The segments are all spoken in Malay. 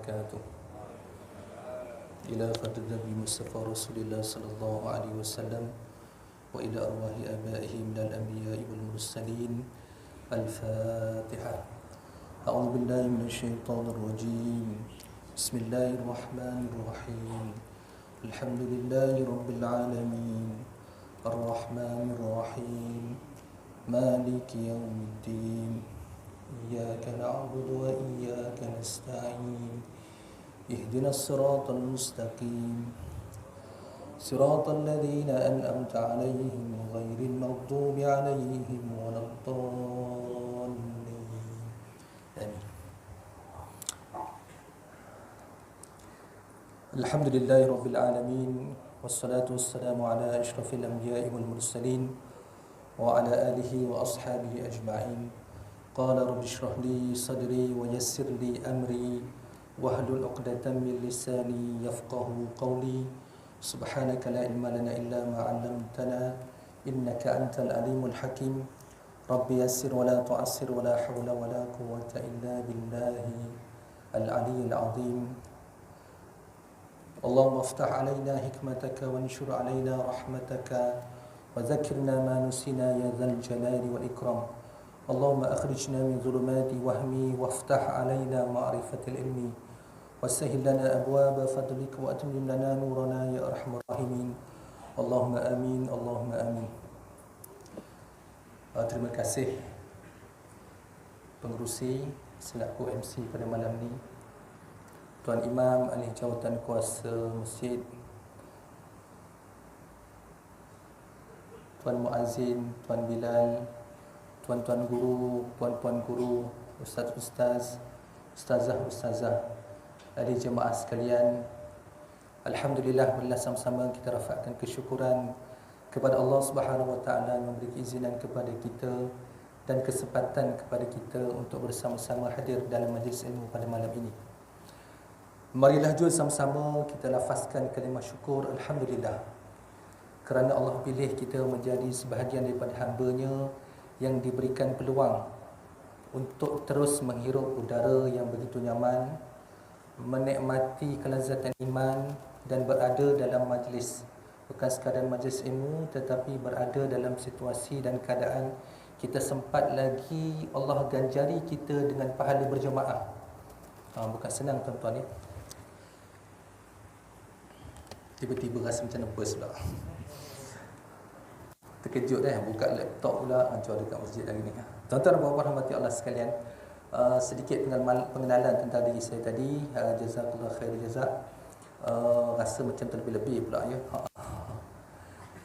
وبركاته. إلى فضل النبي مصطفى رسول الله صلى الله عليه وسلم وإلى أرواح آبائه من الأنبياء والمرسلين. الفاتحة. أعوذ بالله من الشيطان الرجيم. بسم الله الرحمن الرحيم. الحمد لله رب العالمين الرحمن الرحيم مالك يوم الدين إياك نعبد وإياك نستعين اهدنا الصراط المستقيم صراط الذين أنعمت عليهم غير المغضوب عليهم ولا الضالين. آمين. الحمد لله رب العالمين والصلاة والسلام على أشرف الأنبياء والمرسلين وعلى آله وأصحابه أجمعين. قال رب اشرح لي صدري ويسر لي أمري واحلل عقدة من لساني يفقه قولي. سبحانك لا علم لنا إلا ما علمتنا إنك أنت العليم الحكيم. رب يسر ولا تعسر ولا حول ولا قوة إلا بالله العلي العظيم. اللهم افتح علينا حكمتك وانشر علينا رحمتك وذكرنا ما نسينا يا ذا الجلال والإكرام. اللهم أخرجنا من ظلمات وهمي وافتح علينا معرفة العلم وسهل لنا أبواب فضلك وأتمم لنا نورنا يا أرحم الراحمين. اللهم آمين اللهم آمين. Terima kasih pengerusi selaku MC pada malam ni, Tuan Imam Ahli Jawatan Kuasa Masjid, Tuan Muazzin, Tuan Bilal, tuan-tuan guru, puan-puan guru, ustaz-ustaz, ustazah-ustazah, ahli jemaah sekalian. Alhamdulillah, marilah sama-sama kita rafakkan kesyukuran kepada Allah Subhanahu Wa Taala yang memberi keizinan kepada kita dan kesempatan kepada kita untuk bersama-sama hadir dalam majlis ilmu pada malam ini. Marilah jom sama-sama kita lafazkan kalimah syukur Alhamdulillah, kerana Allah pilih kita menjadi sebahagian daripada hamba-Nya yang diberikan peluang untuk terus menghirup udara yang begitu nyaman, menikmati kelazatan iman dan berada dalam majlis, bukan sekadar majlis ilmu tetapi berada dalam situasi dan keadaan kita sempat lagi Allah ganjari kita dengan pahala berjemaah. Bukan senang tuan-tuan ya. Tiba-tiba rasa macam nervous pula. Terkejut buka laptop pula macam ada kat masjid hari ni. Tuan-tuan dan puan-puan rahmati Allah sekalian, sedikit pengenalan tentang diri saya tadi. Jazakallah khair jazak. Rasa macam terlebih-lebih pula ya.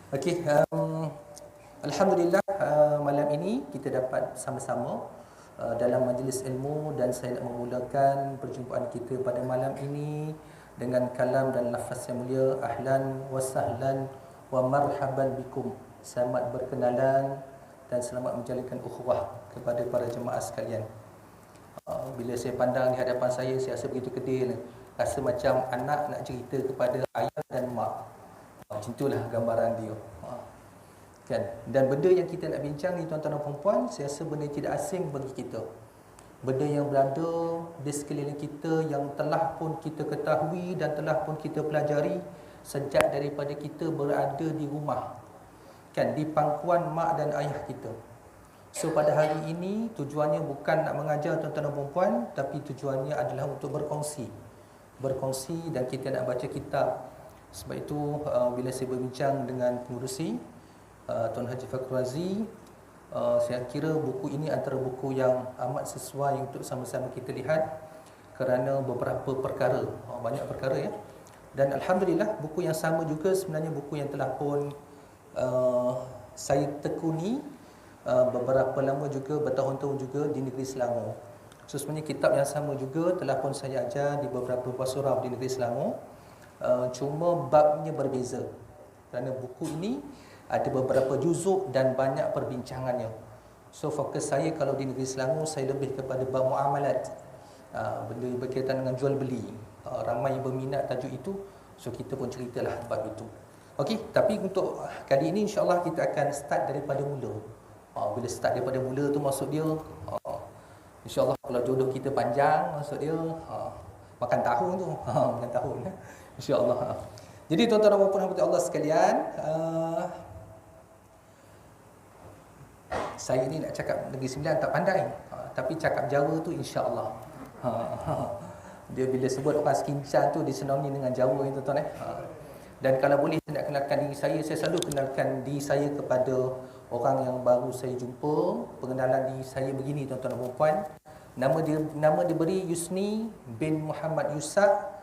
Okey, alhamdulillah malam ini kita dapat sama-sama dalam majlis ilmu, dan saya nak memulakan perjumpaan kita pada malam ini dengan kalam dan lafaz yang mulia. Ahlan wa sahlan wa marhaban bikum. Selamat berkenalan dan selamat menjalinkan ukhuwah kepada para jemaah sekalian. Bila saya pandang di hadapan saya rasa begitu kedil, rasa macam anak nak cerita kepada ayah dan mak. Macam itulah gambaran dia. Kan? Dan benda yang kita nak bincang ni tuan-tuan dan puan-puan, saya rasa benda yang tidak asing bagi kita. Benda yang berada di sekeliling kita, yang telah pun kita ketahui dan telah pun kita pelajari sejak daripada kita berada di rumah, kan, di pangkuan mak dan ayah kita. So pada hari ini tujuannya bukan nak mengajar tuan-tuan dan puan-puan, tapi tujuannya adalah untuk berkongsi dan kita nak baca kitab. Sebab itu bila saya berbincang dengan pengurusi Tuan Haji Fakhru Razi, saya kira buku ini antara buku yang amat sesuai untuk sama-sama kita lihat kerana beberapa perkara, banyak perkara ya. Dan alhamdulillah buku yang sama juga sebenarnya buku yang telah pun saya tekuni beberapa lama juga, bertahun-tahun juga di negeri Selangor. So sebenarnya kitab yang sama juga telah pun saya ajar di beberapa surau di negeri Selangor. Cuma babnya berbeza kerana buku ini ada beberapa juzuk dan banyak perbincangannya. So fokus saya kalau di negeri Selangor, saya lebih kepada bab muamalat, benda berkaitan dengan jual beli. Ramai yang berminat tajuk itu, so kita pun ceritalah bab itu. Okey, tapi untuk kali ini insya-Allah kita akan start daripada mula. Bila start daripada mula tu maksud dia insya-Allah kalau jodoh kita panjang, maksud dia makan tahun tu. Makan tahun. InsyaAllah. Jadi tuan-tuan dan puan-puan Allah sekalian, saya ni nak cakap Negeri Sembilan tak pandai, tapi cakap Jawa tu insya-Allah. Dia bila sebut orang Sekincang tu disenangi dengan Jawa ni tuan-tuan. Dan kalau boleh saya nak kenalkan diri saya selalu kenalkan diri saya kepada orang yang baru saya jumpa. Pengenalan diri saya begini tuan-tuan dan puan. Nama diberi Yusni bin Muhammad Yusak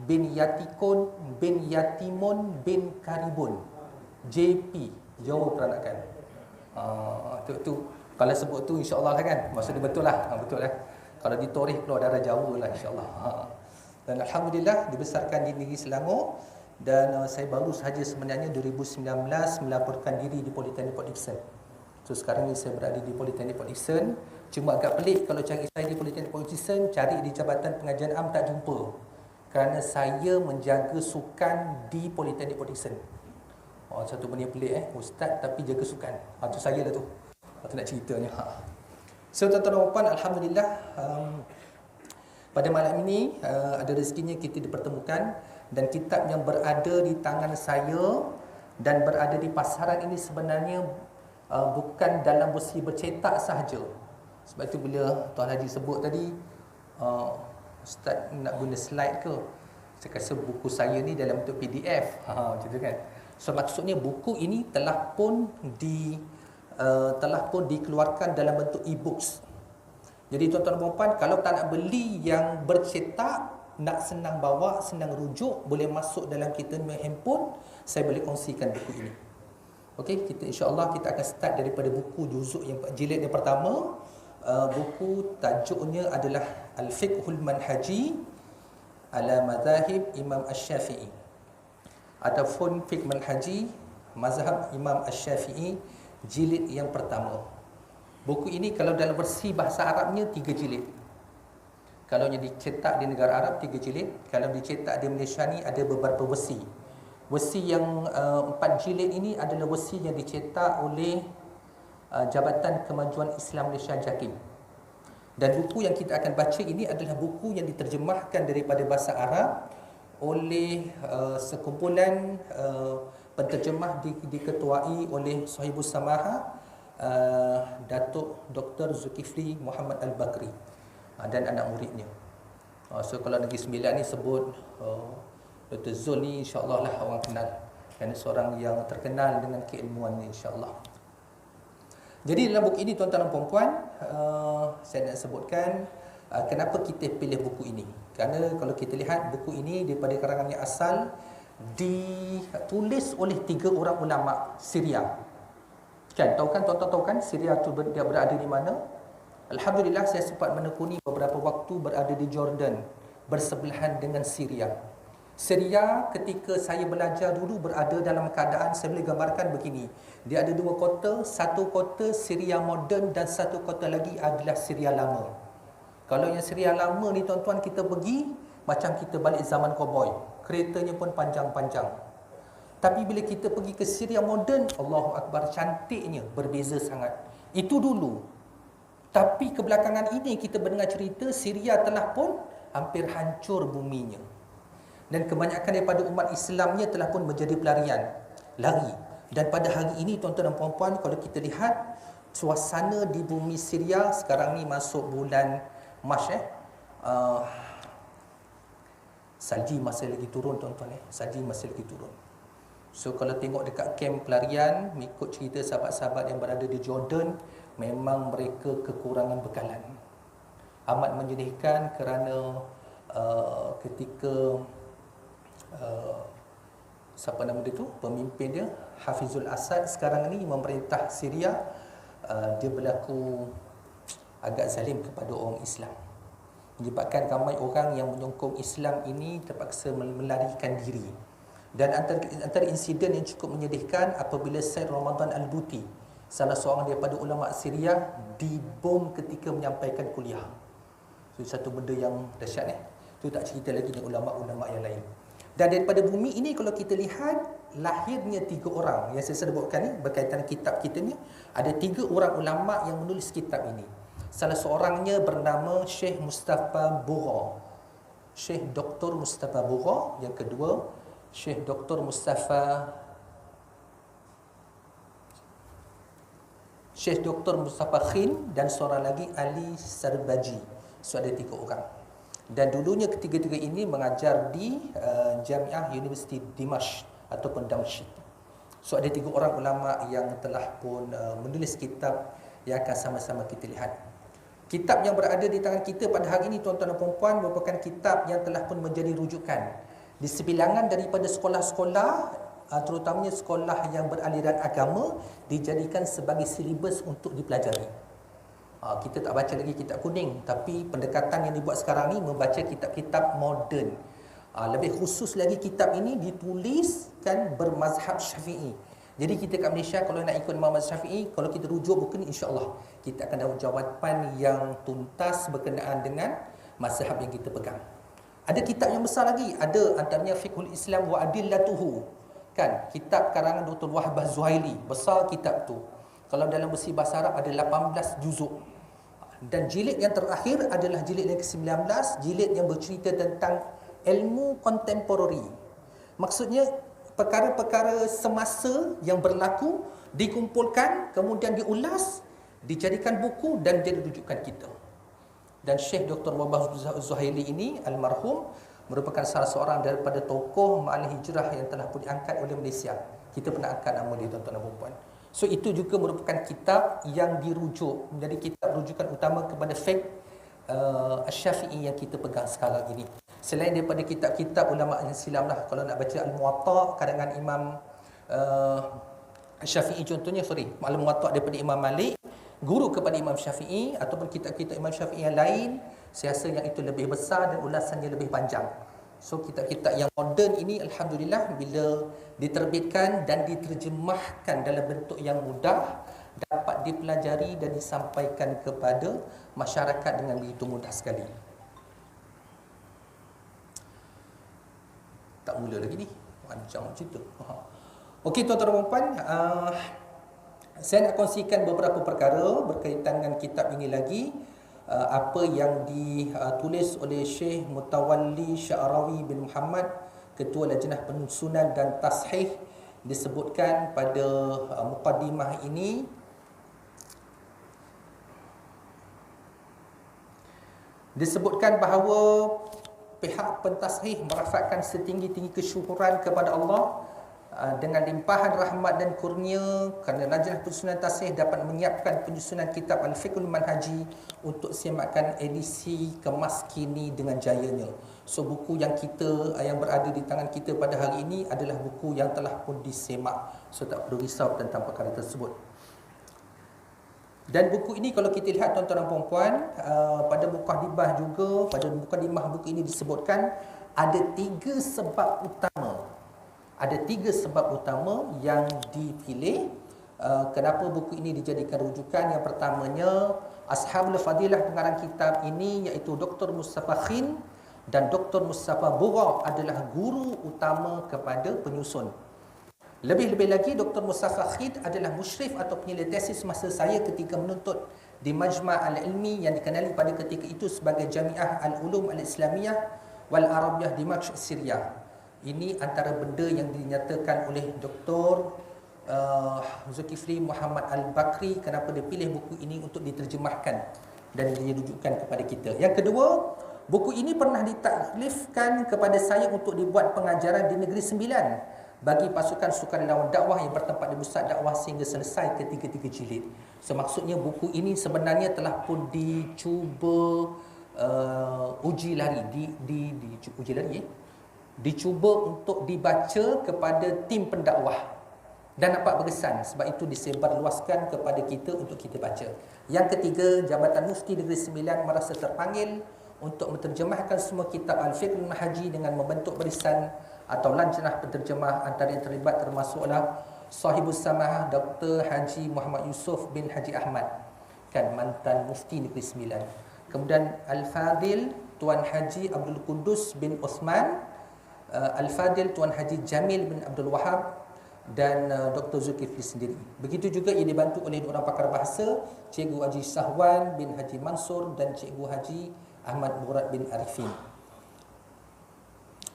bin Yatikun bin Yatimun bin Karibun, JP, Jawa Peranakan. Tu kalau sebut tu insya-Allah lah kan. Maksudnya betul lah. Betul lah. Kalau di tarikh keluar darah Jawa lah insya-Allah. Dan alhamdulillah dibesarkan di negeri Selangor dan saya baru sahaja sebenarnya 2019 melaporkan diri di Politeknik Port Dickson. So sekarang ni saya berada di Politeknik Port Dickson. Cuma agak pelik kalau cari saya di Politeknik Port Dickson, cari di Jabatan Pengajian Am tak jumpa. Kerana saya menjaga sukan di Politeknik Port Dickson. Satu benda pelik ustaz tapi jaga sukan. Tu saya lah tu. Tu nak ceritanya. So tuan-tuan dan puan, alhamdulillah pada malam ini ada rezekinya kita dipertemukan dan kitab yang berada di tangan saya dan berada di pasaran ini sebenarnya bukan dalam versi bercetak sahaja. Sebab itu bila Tuan Haji sebut tadi, ustaz nak guna slide ke? Saya rasa buku saya ni dalam bentuk PDF. Macam tu kan. So maksudnya buku ini telah pun dikeluarkan dalam bentuk e-books. Jadi tuan-tuan dan puan, kalau tak nak beli yang bercetak, nak senang bawa, senang rujuk, boleh masuk dalam kita punya handphone, saya boleh kongsikan buku ini. Okey, kita insya-Allah kita akan start daripada buku juzuk yang jilid yang pertama. Buku tajuknya adalah Al-Fiqhul Manhaji ala Mazahib Imam Asy-Syafi'i. Ataupun Fiqh Manhaji Mazhab Imam Asy-Syafi'i jilid yang pertama. Buku ini kalau dalam versi bahasa Arabnya 3 jilid. Kalau yang dicetak di negara Arab 3 jilid, kalau dicetak di Malaysia ni ada beberapa versi. Versi yang 4 jilid ini adalah versi yang dicetak oleh Jabatan Kemajuan Islam Malaysia JAKIM. Dan buku yang kita akan baca ini adalah buku yang diterjemahkan daripada bahasa Arab oleh sekumpulan penterjemah diketuai oleh Sahibus Samaha Datuk Dr. Zulkifli Muhammad Al-Bakri dan anak muridnya. So kalau Negeri Sembilan ni sebut Dr. Zul ni insya-Allah lah orang kenal. Kerana seorang yang terkenal dengan keilmuannya insya-Allah. Jadi dalam buku ini tuan-tuan dan puan-puan, saya nak sebutkan kenapa kita pilih buku ini. Kerana kalau kita lihat buku ini daripada karangan yang asal ditulis oleh 3 orang ulama Syria. Kan tuan-tuan tahu kan Syria tu dia berada di mana? Alhamdulillah saya sempat menekuni beberapa waktu berada di Jordan bersebelahan dengan Syria. Syria ketika saya belajar dulu berada dalam keadaan saya boleh gambarkan begini. Dia ada 2 kota, satu kota Syria moden dan satu kota lagi adalah Syria lama. Kalau yang Syria lama ni tuan-tuan kita pergi macam kita balik zaman koboi. Keretanya pun panjang-panjang. Tapi bila kita pergi ke Syria moden, Allahu Akbar, cantiknya berbeza sangat. Itu dulu. Tapi kebelakangan ini kita mendengar cerita Syria telah pun hampir hancur buminya. Dan kebanyakan daripada umat Islamnya telah pun menjadi pelarian, lari. Dan pada hari ini tuan-tuan dan puan-puan, kalau kita lihat suasana di bumi Syria sekarang ni masuk bulan Mac salji masih lagi turun tuan-tuan salji masih lagi turun. So kalau tengok dekat kamp pelarian, mengikut cerita sahabat-sahabat yang berada di Jordan, memang mereka kekurangan bekalan. Amat menyedihkan kerana ketika siapa nama dia tu, pemimpin dia Hafizul Asad sekarang ni memerintah Syria, dia berlaku agak zalim kepada orang Islam, menyebabkan ramai orang yang menyokong Islam ini terpaksa melarikan diri. Dan antara insiden yang cukup menyedihkan apabila Said Ramadan Al-Buti, salah seorang daripada ulama Syria, dibom ketika menyampaikan kuliah. So satu benda yang dahsyat tu, tak cerita lagi dengan ulama-ulama yang lain. Dan daripada bumi ini kalau kita lihat lahirnya 3 orang yang saya sebutkan ni berkaitan kitab kita ni, ada 3 orang ulama yang menulis kitab ini. Salah seorangnya bernama Syekh Mustafa Bugha. Syekh Dr. Mustafa Bugha. Yang kedua, Syekh Dr. Mustafa Khin, dan seorang lagi Ali Sarbaji. So ada 3 orang. Dan dulunya ketiga-tiga ini mengajar di Jamiah Universiti Dimashq ataupun Damashq. So ada 3 orang ulama yang telah pun menulis kitab yang akan sama-sama kita lihat. Kitab yang berada di tangan kita pada hari ini, tuan-tuan dan puan-puan, merupakan kitab yang telah pun menjadi rujukan di sebilangan daripada sekolah-sekolah, terutamanya sekolah yang beraliran agama, dijadikan sebagai silibus untuk dipelajari. Kita tak baca lagi kitab kuning, tapi pendekatan yang dibuat sekarang ni membaca kitab-kitab moden. Lebih khusus lagi, kitab ini dituliskan bermazhab Syafi'i. Jadi kita kat Malaysia kalau nak ikut Imam Syafi'i, kalau kita rujuk buku ni, insya-Allah kita akan dapat jawapan yang tuntas berkenaan dengan mazhab yang kita pegang. Ada kitab yang besar lagi, ada antaranya Fiqhul Islam wa Adillatuhu. Kan, kitab karangan Dr. Wahbah Zuhaili, besar kitab tu. Kalau dalam versi bahasa Arab ada 18 juzuk. Dan jilid yang terakhir adalah jilid yang ke-19, jilid yang bercerita tentang ilmu kontemporari. Maksudnya perkara-perkara semasa yang berlaku dikumpulkan, kemudian diulas, dijadikan buku dan jadi rujukan kita. Dan Syekh Dr. Wahbah Zuhaili ini almarhum merupakan salah seorang daripada tokoh ma'al hijrah yang telah pun diangkat oleh Malaysia. Kita pernah angkat nama dia, tuan-tuan dan puan-puan. So itu juga merupakan kitab yang dirujuk menjadi kitab rujukan utama kepada fiqh Asy-Syafi'i yang kita pegang sekarang ini. Selain daripada kitab-kitab ulama yang silam lah, kalau nak baca Al-Muwatta karangan Imam Syafi'i contohnya, Al-Muwatta daripada Imam Malik, guru kepada Imam Syafi'i, ataupun kitab-kitab Imam Syafi'i yang lain, saya rasa yang itu lebih besar dan ulasannya lebih panjang. So kitab-kitab yang moden ini alhamdulillah bila diterbitkan dan diterjemahkan dalam bentuk yang mudah, dapat dipelajari dan disampaikan kepada masyarakat dengan begitu mudah sekali. Tak mula lagi ni, panjang cerita. Okey tuan-tuan dan puan-puan, saya nak kongsikan beberapa perkara berkaitan dengan kitab ini lagi. Apa yang ditulis oleh Syekh Mutawalli Sya'rawi bin Muhammad, Ketua Lajnah Penyusunan dan Tashih, disebutkan pada muqaddimah ini. Disebutkan bahawa pihak pentashih merafatkan setinggi-tinggi kesyukuran kepada Allah dengan limpahan rahmat dan kurnia kerana Lajnah Penyusunan Tashih dapat menyiapkan penyusunan kitab Al-Fiqhul Manhaji untuk semakan edisi kemas kini dengan jayanya. So buku yang berada di tangan kita pada hari ini adalah buku yang telah pun disemak. So tak perlu risau tentang perkara tersebut. Dan buku ini kalau kita lihat tuan-tuan dan puan-puan, pada mukadimah juga, pada mukadimah buku ini disebutkan ada 3 sebab utama. Ada 3 sebab utama yang dipilih kenapa buku ini dijadikan rujukan. Yang pertamanya, Ashabul Fadilah pengarang kitab ini iaitu Dr. Mustafa Khin dan Dr. Mustafa Bugha adalah guru utama kepada penyusun. Lebih-lebih lagi, Dr. Mustafa Khin adalah musyrif atau penyelidik tesis masa saya ketika menuntut di Majma' Al-Ilmi yang dikenali pada ketika itu sebagai Jamiah Al-Ulum Al-Islamiyah wal Arabiyah Dimashq, Syria. Ini antara benda yang dinyatakan oleh Dr. Zulkifli Muhammad Al-Bakri kenapa dia pilih buku ini untuk diterjemahkan dan dirujukan kepada kita. Yang kedua, buku ini pernah ditaklifkan kepada saya untuk dibuat pengajaran di Negeri Sembilan bagi pasukan sukarelawan dakwah yang bertempat di pusat dakwah sehingga selesai ketiga-tiga jilid. So maksudnya buku ini sebenarnya telah pun dicuba uji lari, dicuba untuk dibaca kepada tim pendakwah dan dapat berkesan. Sebab itu disebarluaskan kepada kita untuk kita baca. Yang ketiga, Jabatan Mufti Negeri Sembilan merasa terpanggil untuk menterjemahkan semua kitab Al-Fiqhul Manhaji dengan membentuk barisan atau lajnah penterjemah. Antara yang terlibat termasuklah Sahibus Samahah Dr. Haji Muhammad Yusuf bin Haji Ahmad, kan mantan Mufti Negeri Sembilan. Kemudian Al-Fadil Tuan Haji Abdul Qudus bin Osman, Al-Fadil Tuan Haji Jamil bin Abdul Wahab, dan Dr. Zulkifli sendiri. Begitu juga ia dibantu oleh orang pakar bahasa, Cikgu Haji Sahwan bin Haji Mansur dan Cikgu Haji Ahmad Murad bin Arifin.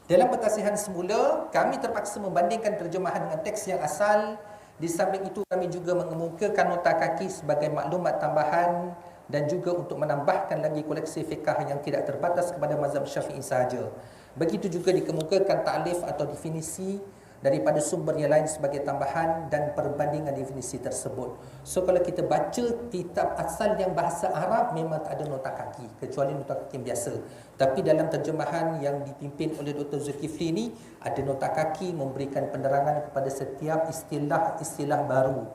Dalam pentasihan semula, kami terpaksa membandingkan terjemahan dengan teks yang asal. Di samping itu, kami juga mengemukakan nota kaki sebagai maklumat tambahan dan juga untuk menambahkan lagi koleksi fiqah yang tidak terbatas kepada mazhab Syafi'i sahaja. Begitu juga dikemukakan ta'lif atau definisi daripada sumber yang lain sebagai tambahan dan perbandingan definisi tersebut. So kalau kita baca kitab asal yang bahasa Arab, memang tak ada nota kaki kecuali nota kaki yang biasa. Tapi dalam terjemahan yang dipimpin oleh Dr. Zulkifli ni, ada nota kaki memberikan penerangan kepada setiap istilah-istilah baru.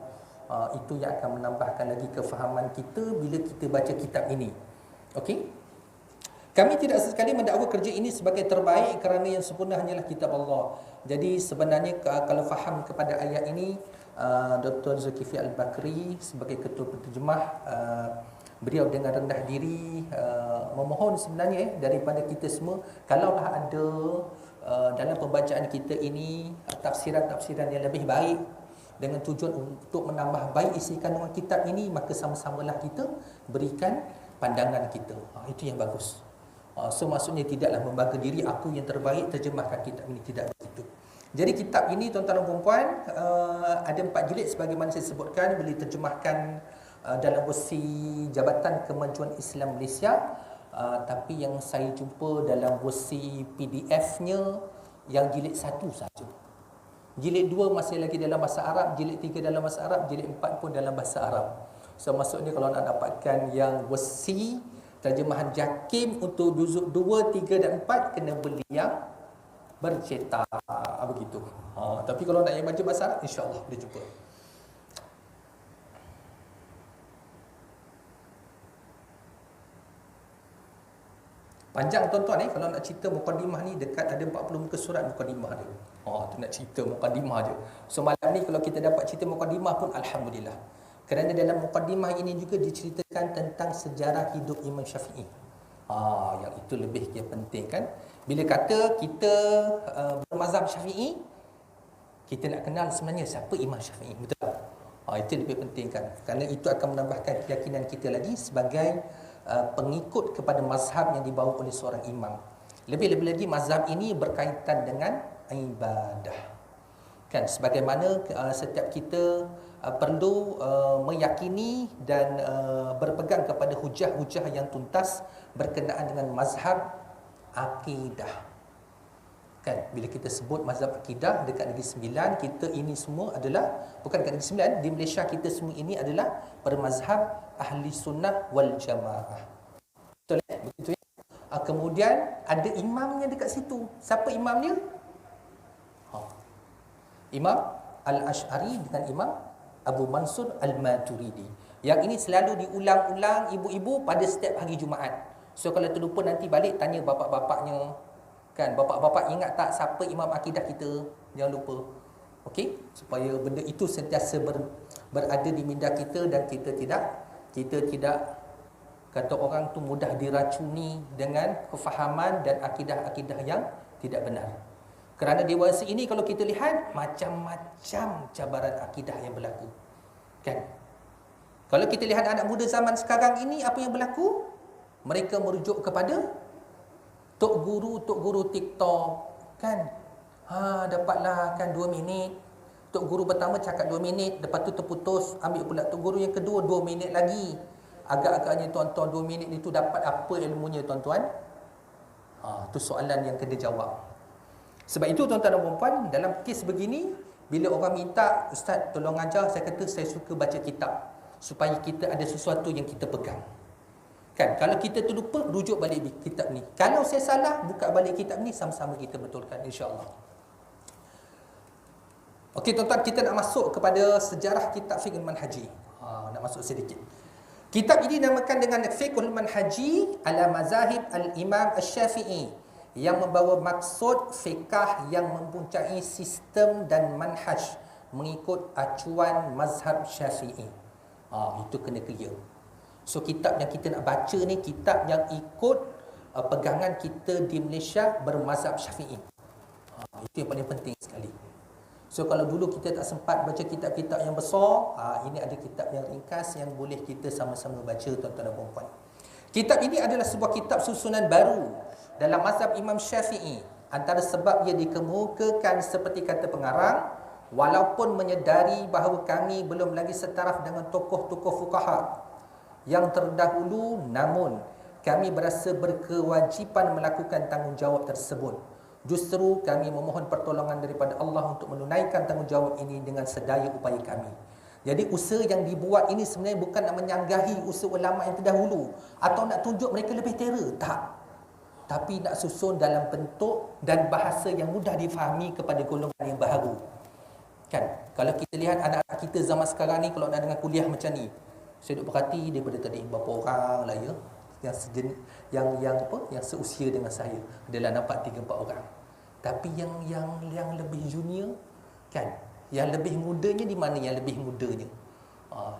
Itu yang akan menambahkan lagi kefahaman kita bila kita baca kitab ini. Okey? Kami tidak sekali mendakwa kerja ini sebagai terbaik kerana yang sempurna hanyalah kitab Allah. Jadi sebenarnya kalau faham kepada ayat ini, Dr. Zulkifli Al-Bakri sebagai ketua penterjemah, beliau dengan rendah diri memohon sebenarnya daripada kita semua, kalaulah ada dalam pembacaan kita ini tafsiran-tafsiran yang lebih baik dengan tujuan untuk menambah baik isi kandungan kitab ini, maka sama-samalah kita berikan pandangan kita. Itu yang bagus. So maksudnya tidaklah membangga diri aku yang terbaik terjemahkan kitab ini, tidak begitu. Jadi kitab ini tuan-tuan dan puan-puan ada 4 jilid sebagaimana saya sebutkan, boleh terjemahkan dalam versi Jabatan Kemajuan Islam Malaysia, tapi yang saya jumpa dalam versi PDF-nya yang jilid 1 saja. Jilid 2 masih lagi dalam bahasa Arab, jilid 3 dalam bahasa Arab, jilid 4 pun dalam bahasa Arab. So maksudnya kalau nak dapatkan yang versi terjemahan JAKIM untuk juzuk 2, 3 dan 4 kena beli yang bercetak begitu. Tapi kalau nak yang baca bahasa Arab, insya-Allah boleh jumpa. Panjang tuan-tuan kalau nak cerita mukadimah ni dekat ada 40 muka surat mukadimah dia. Tu nak cerita mukadimah je. So malam ni kalau kita dapat cerita mukadimah pun alhamdulillah. Kerana dalam mukadimah ini juga diceritakan tentang sejarah hidup Imam Syafi'i. Yang itu lebih yang penting kan. Bila kata kita bermazhab Syafi'i, kita nak kenal sebenarnya siapa Imam Syafi'i, betul tak? Itu lebih penting kan. Kerana itu akan menambahkan keyakinan kita lagi sebagai pengikut kepada mazhab yang dibawa oleh seorang imam. Lebih-lebih lagi mazhab ini berkaitan dengan ibadah. Kan sebagaimana setiap kita perlu meyakini dan berpegang kepada hujah-hujah yang tuntas berkenaan dengan mazhab akidah. Kan bila kita sebut mazhab akidah dekat Negeri Sembilan, kita ini semua adalah bukan dekat Negeri Sembilan, di Malaysia kita semua ini adalah bermazhab ahli sunnah wal jamaah. Betul begitu ya? Kemudian ada imamnya dekat situ. Siapa imamnya? Imam Al-Ash'ari dengan Imam Abu Mansur Al-Maturidi. Yang ini selalu diulang-ulang ibu-ibu pada setiap hari Jumaat. So kalau terlupa nanti balik tanya bapak-bapaknya. Kan bapak-bapak ingat tak siapa imam akidah kita? Jangan lupa. Okey? Supaya benda itu sentiasa berada di minda kita dan kita tidak kata orang tu mudah diracuni dengan kefahaman dan akidah-akidah yang tidak benar. Kerana dewasa ini kalau kita lihat macam-macam cabaran akidah yang berlaku. Kan? Kalau kita lihat anak muda zaman sekarang ini, apa yang berlaku? Mereka merujuk kepada tok guru TikTok. Kan? Dapatlah kan 2 minit. Tok guru pertama cakap 2 minit, lepas tu terputus, ambil pula tok guru yang kedua 2 minit lagi. Agak-agaknya tuan-tuan 2 minit itu dapat apa ilmunya tuan-tuan? Tu soalan yang kena jawab. Sebab itu tuan-tuan dan puan-puan, dalam kes begini, bila orang minta, Ustaz tolong ajar, saya kata saya suka baca kitab supaya kita ada sesuatu yang kita pegang. Kan, kalau kita terlupa, rujuk balik kitab ni. Kalau saya salah, buka balik kitab ni, sama-sama kita betulkan, insya-Allah. Okey tuan-tuan, kita nak masuk kepada sejarah kitab Fiqhul Manhaji. Nak masuk sedikit. Kitab ini dinamakan dengan Fiqhul Manhaji ala Mazahib Al-Imam Asy-Syafi'i, yang membawa maksud fiqh yang mempunyai sistem dan manhaj mengikut acuan mazhab Syafi'i. Itu kena clear. So kitab yang kita nak baca ni kitab yang ikut pegangan kita di Malaysia bermazhab Syafi'i. Itu yang paling penting sekali. So kalau dulu kita tak sempat baca kitab-kitab yang besar, ini ada kitab yang ringkas yang boleh kita sama-sama baca tuan-tuan dan puan-puan. Kitab ini adalah sebuah kitab susunan baru dalam mazhab Imam Syafi'i. Antara sebab ia dikemukakan seperti kata pengarang, walaupun menyedari bahawa kami belum lagi setaraf dengan tokoh-tokoh fuqaha yang terdahulu, namun kami berasa berkewajipan melakukan tanggungjawab tersebut. Justru kami memohon pertolongan daripada Allah untuk menunaikan tanggungjawab ini dengan sedaya upaya kami. Jadi usaha yang dibuat ini sebenarnya bukan nak menyanggahi usaha ulama yang terdahulu atau nak tunjuk mereka lebih terror, tak. Tapi nak susun dalam bentuk dan bahasa yang mudah difahami kepada golongan yang baharu. Kan? Kalau kita lihat anak-anak kita zaman sekarang ni, kalau nak dengar kuliah macam ni, saya duk perhati daripada tadi berapa orang lah ya yang seusia dengan saya, adalah nampak 3-4 orang. Tapi yang lebih junior kan, yang lebih mudanya di mana? Yang lebih mudanya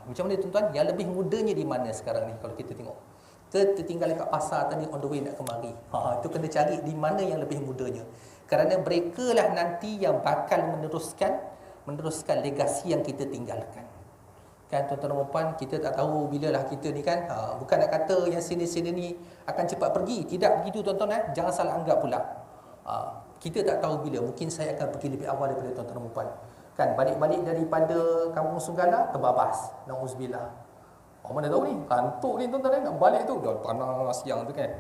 macam mana tuan-tuan? Yang lebih mudanya di mana sekarang ni? Kalau kita tengok, kita tertinggal dekat pasar tadi, on the way nak kemari, itu kena cari di mana yang lebih mudanya, kerana mereka lah nanti yang bakal meneruskan legasi yang kita tinggalkan. Kan tuan-tuan dan puan, kita tak tahu bila lah kita ni kan, bukan nak kata yang sini-sini ni akan cepat pergi, tidak begitu tuan-tuan, jangan salah anggap pula. Kita tak tahu bila, mungkin saya akan pergi lebih awal daripada tuan-tuan dan puan. Kan balik-balik daripada Kampung Sunggala ke Babas, nauzubillah. Mana tahu ni, kantuk ni tuan-tuan, nak balik tu dah panas siang tu kan.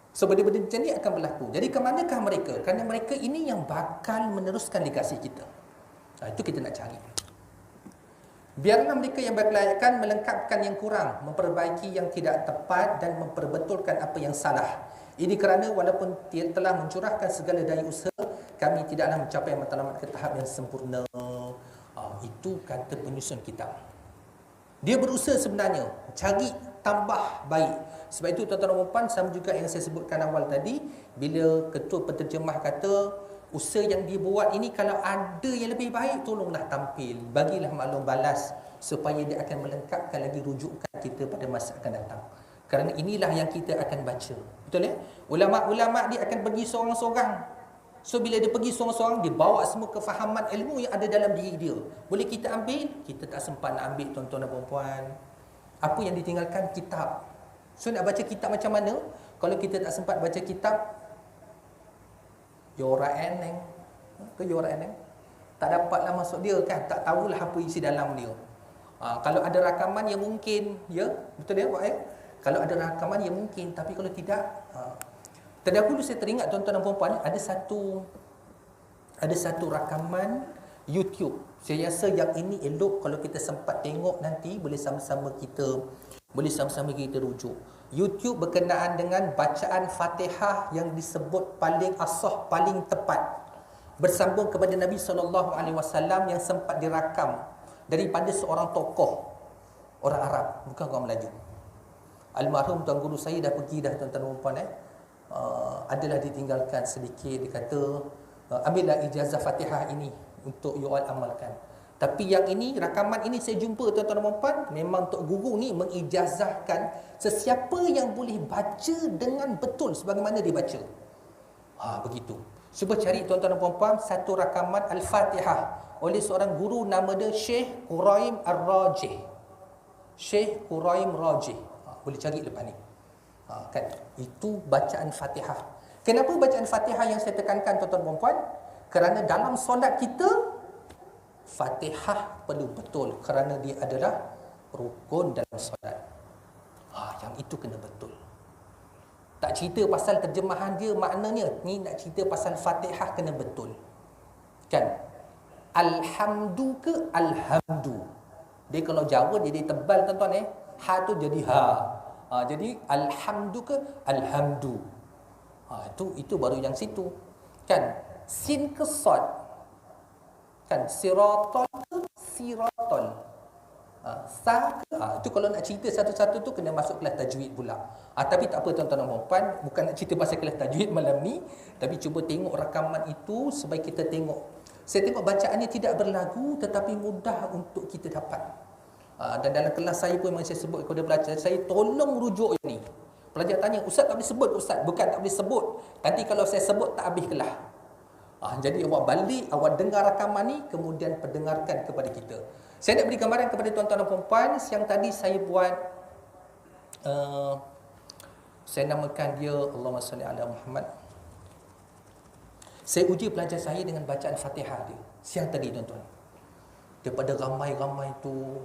So benda-benda macam ni akan berlaku. Jadi ke manakah mereka? Kerana mereka ini yang bakal meneruskan legasi kita. Itu kita nak cari. Biarlah mereka yang berkelayakan melengkapkan yang kurang, memperbaiki yang tidak tepat dan memperbetulkan apa yang salah. Ini kerana walaupun telah mencurahkan segala daya usaha, kami tidaklah mencapai matlamat ke tahap yang sempurna. Itu kata penyusun kitab. Dia berusaha sebenarnya cari tambah baik. Sebab itu tuan-tuan dan puan, sama juga yang saya sebutkan awal tadi, bila ketua penterjemah kata usaha yang dibuat ini kalau ada yang lebih baik, tolonglah tampil, bagilah maklum balas, supaya dia akan melengkapkan lagi rujukan kita pada masa akan datang. Kerana inilah yang kita akan baca. Betul ya? Ulama'-ulama' dia akan pergi seorang-seorang. So bila dia pergi seorang-seorang, dia bawa semua kefahaman ilmu yang ada dalam diri dia. Boleh kita ambil? Kita tak sempat nak ambil tuan-tuan dan puan-puan. Apa yang ditinggalkan? Kitab. So nak baca kitab macam mana? Kalau kita tak sempat baca kitab, Yora eneng ke Yora eneng, tak dapatlah masuk dia kan, tak tahulah apa isi dalam dia. Kalau ada rakaman yang mungkin, ya, betul ya Pak ya? Kalau ada rakaman yang mungkin, tapi kalau tidak, terdahulu saya teringat tuan-tuan dan puan-puan, ada satu rakaman YouTube. Saya rasa yang ini elok kalau kita sempat tengok nanti, boleh sama-sama kita rujuk. YouTube berkenaan dengan bacaan Fatihah yang disebut paling asah, paling tepat, bersambung kepada Nabi SAW yang sempat dirakam daripada seorang tokoh orang Arab, bukan orang Melayu. Almarhum tuan guru saya dah pergi dah tuan-tuan dan puan, adalah ditinggalkan sedikit. Dia kata, ambillah ijazah Fatihah ini untuk you all amalkan. Tapi yang ini, rakaman ini saya jumpa tuan-tuan dan puan, memang Tok Guru ni mengijazahkan sesiapa yang boleh baca dengan betul sebagaimana dia baca. Begitu. Cuba cari tuan-tuan dan puan-puan satu rakaman Al-Fatihah oleh seorang guru nama dia Syekh Quraim Ar-Rajih. Syekh Quraim Rajih. Boleh cari lepas ni. Kan? Itu bacaan Fatihah. Kenapa bacaan Fatihah yang saya tekankan tuan-tuan dan puan-puan? Kerana dalam solat kita, Fatihah perlu betul, kerana dia adalah rukun dalam solat. Yang itu kena betul. Tak cerita pasal terjemahan dia, maknanya ni nak cerita pasal Fatihah kena betul. Kan? Alhamdu ke alhamdu. Dia kalau Jawa dia tebal tuan-tuan ha tu jadi ha. Jadi alhamdu ke alhamdu. Itu baru yang situ. Kan? Sin ke sad. Kan, siratal ke siratal. Itu kalau nak cerita satu-satu tu kena masuk kelas tajwid pula. Tapi tak apa tuan-tuan dan puan, bukan nak cerita pasal kelas tajwid malam ni, tapi cuba tengok rakaman itu supaya kita tengok. Saya tengok bacaannya tidak berlagu tetapi mudah untuk kita dapat. Dan dalam kelas saya pun memang saya sebut kepada pelajar, saya tolong rujuk ini. Pelajar tanya, "Ustaz tak boleh sebut Ustaz?" Bukan tak boleh sebut. Nanti kalau saya sebut tak habis kelas. Jadi awak balik, awak dengar rakaman ni, kemudian pendengarkan kepada kita. Saya nak beri gambaran kepada tuan-tuan dan puan-puan. Yang tadi saya buat, saya namakan dia Allahumma salli ala Muhammad. Saya uji pelajar saya dengan bacaan Fatihah dia siang tadi tuan-tuan. Daripada ramai-ramai tu,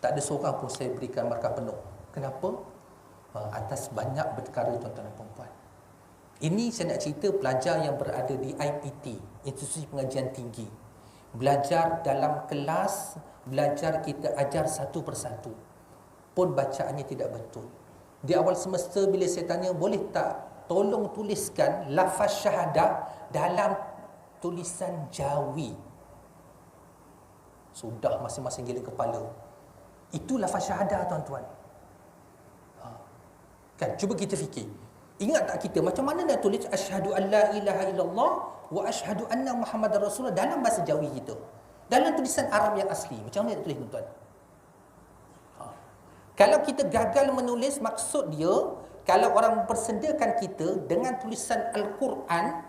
tak ada seorang pun saya berikan markah penuh. Kenapa? Atas banyak perkara tuan-tuan dan puan-puan. Ini saya nak cerita pelajar yang berada di IPT, Institusi Pengajian Tinggi. Belajar dalam kelas, belajar kita ajar satu persatu. Pun bacaannya tidak betul. Di awal semester bila saya tanya, boleh tak tolong tuliskan lafaz syahadah dalam tulisan Jawi. Sudah masing-masing gila kepala. Itu lafaz syahadah tuan-tuan. Kan, cuba kita fikir. Ingat tak kita macam mana nak tulis asyhadu an la ilaha illallah wa asyhadu anna Muhammadar Rasulullah dalam bahasa Jawi kita. Dalam tulisan Arab yang asli. Macam mana nak tulis tuan-tuan? Kalau kita gagal menulis, maksud dia, kalau orang mempersedakan kita dengan tulisan Al-Quran,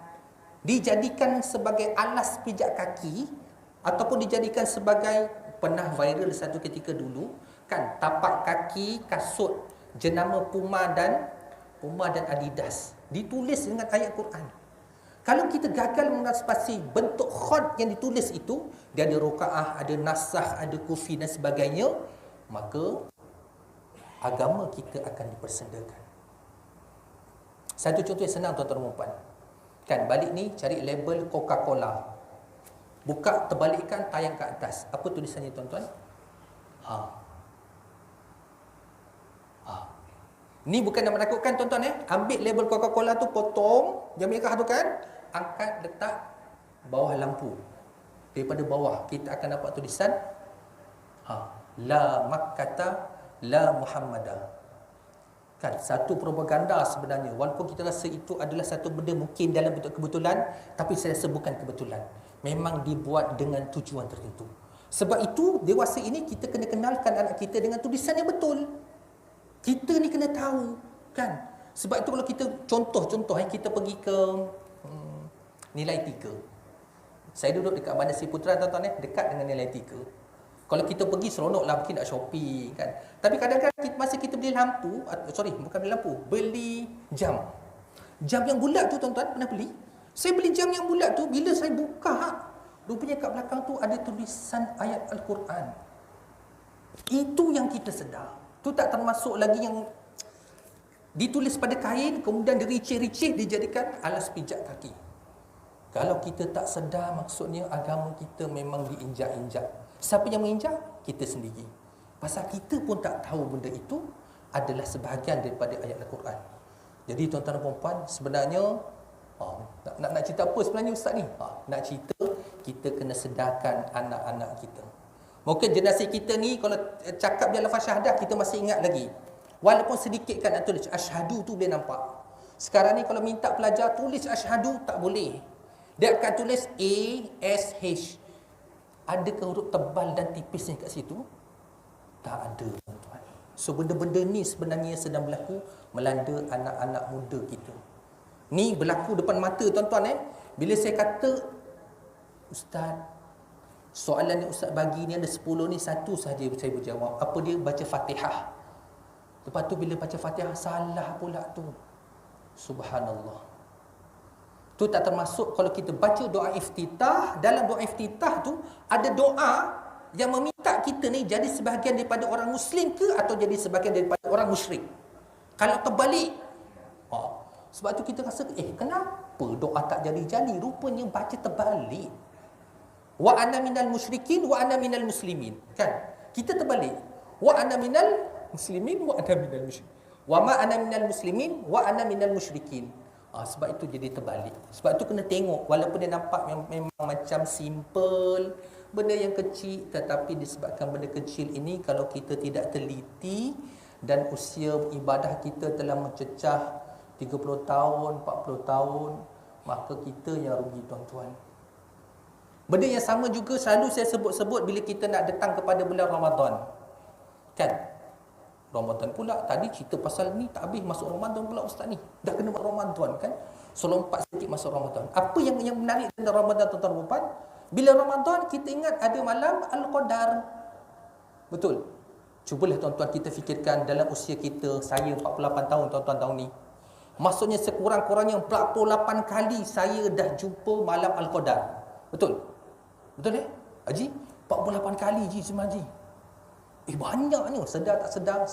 dijadikan sebagai alas pijak kaki, ataupun dijadikan sebagai, pernah viral satu ketika dulu, kan, tapak kaki, kasut, jenama Puma dan Adidas, ditulis dengan ayat Quran. Kalau kita gagal mengantisipasi bentuk khot yang ditulis itu, dia ada rokaah, ada nasakh, ada kufi dan sebagainya, maka agama kita akan dipersendakan. Satu contoh yang senang tuan-tuan dan puan. Kan, balik ni cari label Coca-Cola. Buka, terbalikkan, tayang ke atas. Apa tulisannya tuan-tuan? Ni bukan nak menakutkan tuan-tuan Ambil label Coca-Cola tu, potong jam merah tu kan, angkat, letak bawah lampu. Daripada bawah kita akan dapat tulisan La Makkata La Muhammadah. Kan, satu propaganda sebenarnya. Walaupun kita rasa itu adalah satu benda mungkin dalam bentuk kebetulan, tapi saya rasa bukan kebetulan. Memang dibuat dengan tujuan tertentu. Sebab itu, dewasa ini kita kena kenalkan anak kita dengan tulisan yang betul. Kita ni kena tahu, kan? Sebab itu kalau kita contoh kita pergi ke nilai 3. Saya duduk dekat Bandar Seri Putera tuan-tuan dekat dengan nilai 3. Kalau kita pergi seronoklah, mungkin nak shopping kan. Tapi kadang-kadang masa kita beli lampu, bukan beli lampu, beli jam. Jam yang bulat tu tuan-tuan pernah beli? Saya beli jam yang bulat tu, bila saya buka, rupanya kat belakang tu ada tulisan ayat Al-Quran. Itu yang kita sedar. Tu tak termasuk lagi yang ditulis pada kain, kemudian diricih-ricih, dijadikan alas pijak kaki. Kalau kita tak sedar, maksudnya agama kita memang diinjak-injak. Siapa yang menginjak? Kita sendiri. Pasal kita pun tak tahu benda itu adalah sebahagian daripada ayat Al-Quran. Jadi tuan-tuan dan puan-puan, sebenarnya nak cerita apa sebenarnya ustaz ni? Nak cerita kita kena sedarkan anak-anak kita. Mungkin generasi kita ni kalau cakap dia lafaz syahadah kita masih ingat lagi. Walaupun sedikit kan nak tulis asyhadu tu boleh nampak. Sekarang ni kalau minta pelajar tulis asyhadu tak boleh. Dia akan tulis A S H. Adakah huruf tebal dan tipisnya kat situ? Tak ada, tuan-tuan. So benda-benda ni sebenarnya sedang berlaku melanda anak-anak muda kita. Ni berlaku depan mata tuan-tuan Bila saya kata ustaz, soalan yang ustaz bagi ni ada 10 ni, satu sahaja saya berjawab. Apa dia? Baca Fatihah. Lepas tu bila baca Fatihah salah pula tu. Subhanallah. Tu tak termasuk kalau kita baca doa iftitah. Dalam doa iftitah tu ada doa yang meminta kita ni jadi sebahagian daripada orang Muslim ke atau jadi sebahagian daripada orang musyrik. Kalau terbalik, sebab tu kita rasa kenapa doa tak jadi-jadi? Rupanya baca terbalik. Wa ana minal musyrikin wa ana minal muslimin. Kan? Kita terbalik. Wa ana minal muslimin wa ana minal musyrikin. Wa ma ana minal muslimin wa ana minal musyrikin. Sebab itu jadi terbalik. Sebab itu kena tengok, walaupun dia nampak memang macam simple, benda yang kecil, tetapi disebabkan benda kecil ini kalau kita tidak teliti dan usia ibadah kita telah mencecah 30 tahun, 40 tahun, maka kita yang rugi tuan-tuan. Benda yang sama juga selalu saya sebut-sebut bila kita nak datang kepada bulan Ramadan. Kan? Ramadan pula, tadi cerita pasal ni tak habis masuk Ramadan pula ustaz ni. Dah kena Ramadan kan? So lompat sedikit masuk Ramadan. Apa yang menarik dalam Ramadan tuan-tuan dan puan? Bila Ramadan kita ingat ada malam Al-Qadar. Betul? Cubalah tuan-tuan kita fikirkan dalam usia kita, saya 48 tahun tuan-tuan tahun ni. Maksudnya sekurang-kurangnya 48 kali saya dah jumpa malam Al-Qadar. Betul? Betul Haji? 48 kali Ji Haji. Banyaknya, sedar tak sedar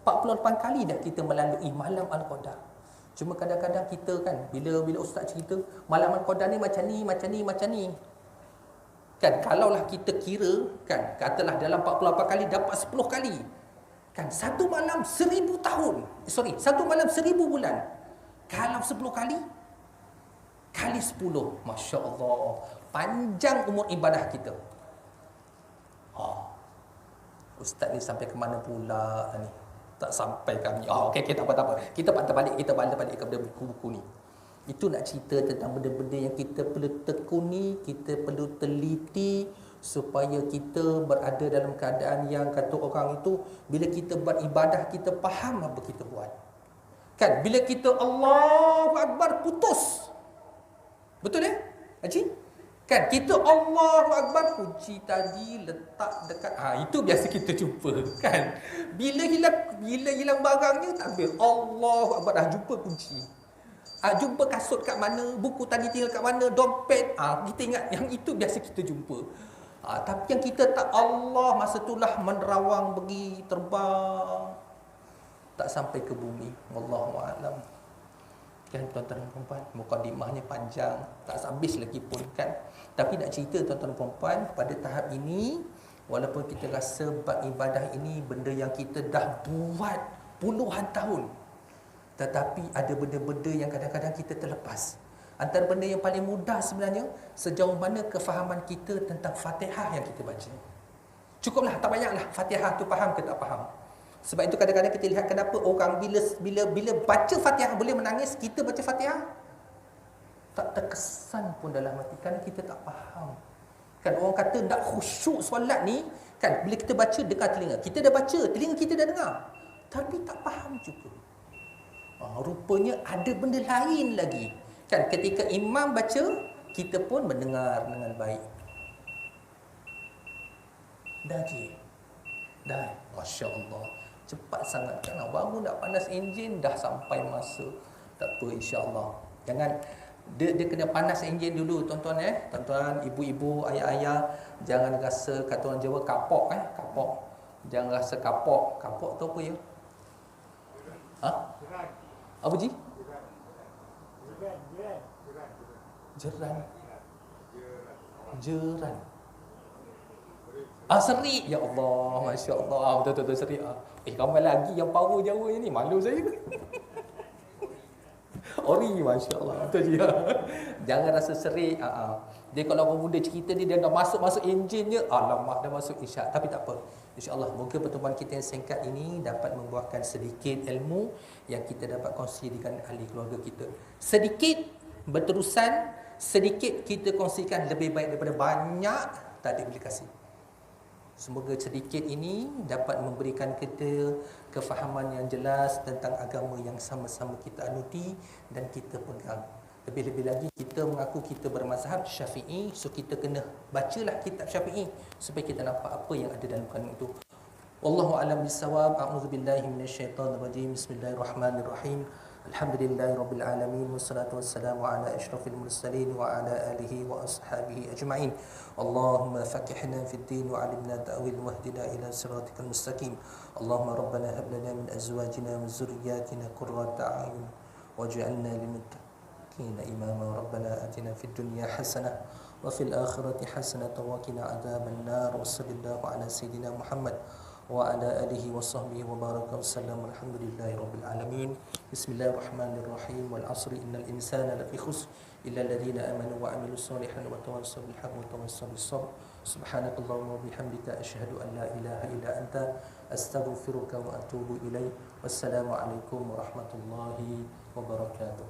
48 kali dah kita melalui malam Al-Qadar. Cuma kadang-kadang kita kan, bila ustaz cerita malam Al-Qadar ni macam ni, macam ni, macam ni. Kan kalaulah kita kira kan, katalah dalam 48 kali dapat 10 kali. Kan satu malam 1000 tahun. Satu malam 1000 bulan. Kalau 10 kali kali 10, masya-Allah, panjang umur ibadah kita. Ustaz ni sampai ke mana pula ni? Tak sampai kami. Okey, tak apa. Kita patah balik kepada buku-buku ni. Itu nak cerita tentang benda-benda yang kita perlu tekuni, kita perlu teliti supaya kita berada dalam keadaan yang kata orang itu, bila kita beribadah kita faham apa kita buat. Kan bila kita Allahu Akbar putus. Betul Haji? Kan kita Allahu Akbar, kunci tadi letak dekat itu biasa kita jumpa kan. Bila hilang barangnya takbir Allahu Akbar, dah jumpa kunci. Jumpa kasut kat mana, buku tadi tinggal kat mana, dompet, kita ingat yang itu biasa kita jumpa. Tapi yang kita tak, Allah masa itulah menerawang pergi terbang, tak sampai ke bumi. Wallahu a'lam. Kan tuan-tuan dan puan-puan, mukadimahnya panjang, tak habis lagi pun kan. Tapi nak cerita tuan-tuan dan puan-puan, pada tahap ini walaupun kita rasa ibadah ini benda yang kita dah buat puluhan tahun, tetapi ada benda-benda yang kadang-kadang kita terlepas. Antara benda yang paling mudah sebenarnya, sejauh mana kefahaman kita tentang Fatihah yang kita baca. Cukuplah, tak banyaklah Fatihah tu faham ke tak faham. Sebab itu kadang-kadang kita lihat kenapa orang bila baca Fatihah boleh menangis, kita baca Fatihah tak terkesan pun dalam hati kerana kita tak faham. Kan orang kata nak khusyuk solat ni, kan bila kita baca dengar telinga. Kita dah baca, telinga kita dah dengar, tapi tak faham juga. Rupanya ada benda lain lagi. Kan ketika imam baca, kita pun mendengar dengan baik. Dah, Masya Allah, cepat sangat kan. Baru nak panas enjin dah sampai masa. Tak apa, insya-Allah. Jangan dia kena panas enjin dulu tuan-tuan tuan-tuan, ibu-ibu, ayah-ayah, jangan rasa kata orang Jawa kapok kapok. Jangan rasa kapok. Kapok tu apa ya? Apa Ji? Jeran. Serik. Ya Allah, Masya Allah. Betul-betul serik. Ramai lagi yang power Jawa ni. Malu saya. Ori, Masya Allah. Betul je. Jangan rasa serik. Dia kalau orang muda cerita dia dah masuk enjinnya. Alamak, dah masuk isyak. Tapi tak apa. InsyaAllah, moga pertemuan kita yang singkat ini dapat membuahkan sedikit ilmu yang kita dapat kongsi dengan ahli keluarga kita. Sedikit berterusan, sedikit kita kongsikan lebih baik daripada banyak tak ada implikasi. Semoga sedikit ini dapat memberikan kita kefahaman yang jelas tentang agama yang sama-sama kita anuti dan kita pegang. Lebih-lebih lagi kita mengaku kita bermazhab Syafi'i, so kita kena bacalah kitab Syafi'i supaya kita nampak apa yang ada dalam kandungan itu. Wallahu a'lam bissawab. A'udzubillahi minasyaitonir rajim. Bismillahirrahmanirrahim. Alhamdulillahirabbil alamin wassalatu wassalamu ala asyrafil mursalin wa ala alihi wa ashabihi ajma'in. Allahumma faqihna fid din wa 'allimna ta'wil wahdina ila siratikal mustaqim. Allahumma rabbana hab lana min azwajina wa dhurriyyatina qurrata a'yun waj'alna lil muttaqina imama. Rabbana atina fid dunya hasanah wa fil akhirati hasanah wa qina adzaban nar. Wa sallallahu ala sayidina Muhammad wa ala alihi wa sahbihi wa baraka wasallam. Alhamdulillahi rabbil alamin. Bismillahirrahmanirrahim. Wal 'asri innal insana lafi khusr illa alladhina amanu wa 'amilus solihati wa tawassaw bil haqqi wa tawassaw bis sabr. Subhanakallahumma wa bihamdika asyhadu an la ilaha illa anta astaghfiruka wa atubu ilaik. Wassalamu alaikum warahmatullahi wabarakatuh.